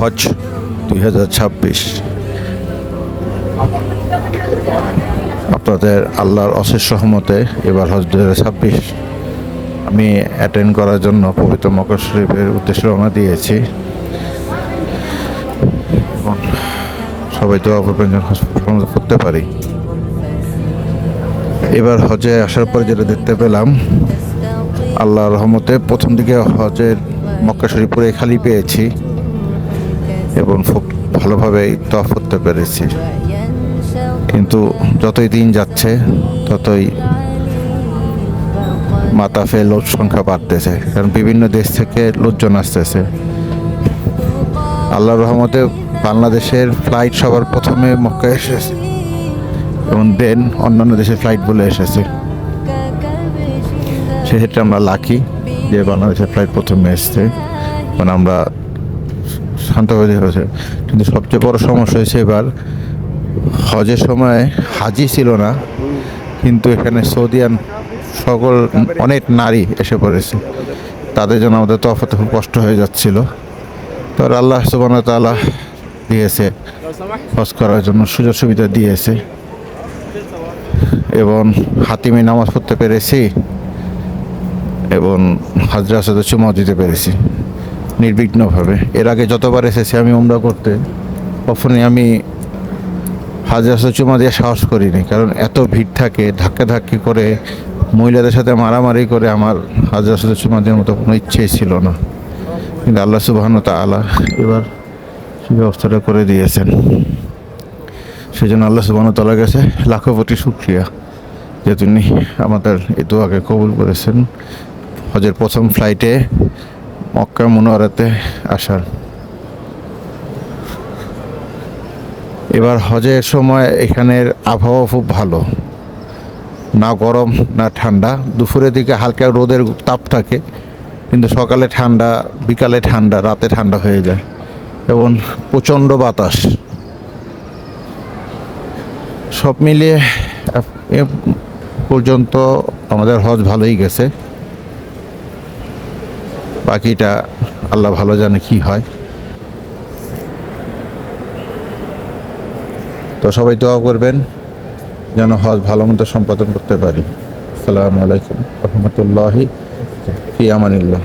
হজ 2026 আপনাদের আল্লাহর অশেষ রহমতে এবার হজ 2026 আমি অ্যাটেন্ড করার জন্য পবিত্র মক্কা শরীফের উদ্দেশ্যে রওনা দিয়েছি। এবং সবাই দোয়া করবেন যেন হজ করতে পারি। এবার হজে আসার পর যেটা দেখতে পেলাম, আল্লাহর রহমতে প্রথম দিকে হজের মক্কা শরীফ পুরো খালি পেয়েছি এবং খুব ভালোভাবেই তওয়াফ করতে পেরেছি। কিন্তু যতই দিন যাচ্ছে ততই মাতাফে লোক সংখ্যা বাড়তেছে, কারণ বিভিন্ন দেশ থেকে লোকজন আসতেছে। আল্লাহর রহমতে বাংলাদেশের ফ্লাইট সবার প্রথমে মক্কায় এসেছে এবং দেন অন্যান্য দেশের ফ্লাইটগুলো এসেছে। সেক্ষেত্রে আমরা লাকি যে বাংলাদেশের ফ্লাইট প্রথমে এসছে, মানে আমরা শান্তভাবে হয়েছে। কিন্তু সবচেয়ে বড় সমস্যা হয়েছে এবার হজের সময় হাজি ছিল না, কিন্তু এখানে সৌদিয়ান সকল অনেক নারী এসে পড়েছে। তাদের জন্য আমাদের তফাতে খুব কষ্ট হয়ে যাচ্ছিল। তো আল্লাহ সুবহানাহু ওয়া তাআলা দিয়েছে, হজ করার জন্য সুযোগ সুবিধা দিয়েছে এবং হাতিমে নামাজ পড়তে পেরেছি এবং হাজরা আসওয়াদে চুমা দিতে পেরেছি নির্বিঘ্নভাবে। এর আগে যতবার এসেছি আমি উমরা করতে, কখনই আমি হাজরা আসওয়াদে চুমা দিয়ে সাহস করিনি, কারণ এত ভিড় থাকে, ধাক্কাধাক্কি করে মহিলাদের সাথে মারামারি করে আমার হাজরা আসওয়াদে চুমা দেওয়ার মতো কোনো ইচ্ছেই ছিল না। কিন্তু আল্লাহ সুবহানাহু ওয়া তাআলা এবার সেই ব্যবস্থাটা করে দিয়েছেন। সেই জন্য আল্লাহ সুবহানাহু ওয়া তাআলার কাছে লাখো কোটি শুকরিয়া যে তিনি আমাদের এই দোয়াকে কবুল করেছেন হজের প্রথম ফ্লাইটে মক্কা মুনাওয়ারাতে আসার। এবার হজের সময় এখানের আবহাওয়া খুব ভালো, না গরম না ঠান্ডা। দুপুরের দিকে হালকা রোদের তাপ থাকে, কিন্তু সকালে ঠান্ডা, বিকালে ঠান্ডা, রাতে ঠান্ডা হয়ে যায় এবং প্রচণ্ড বাতাস। সব মিলিয়ে এ পর্যন্ত আমাদের হজ ভালোই গেছে। বাকিটা আল্লাহ ভালো জানে কি হয়। তো সবাই দোয়া করবেন যেন হজ ভালো মতো সম্পাদন করতে পারি। আসসালামু আলাইকুম ওয়া রাহমাতুল্লাহি ফি আমানিল্লাহ।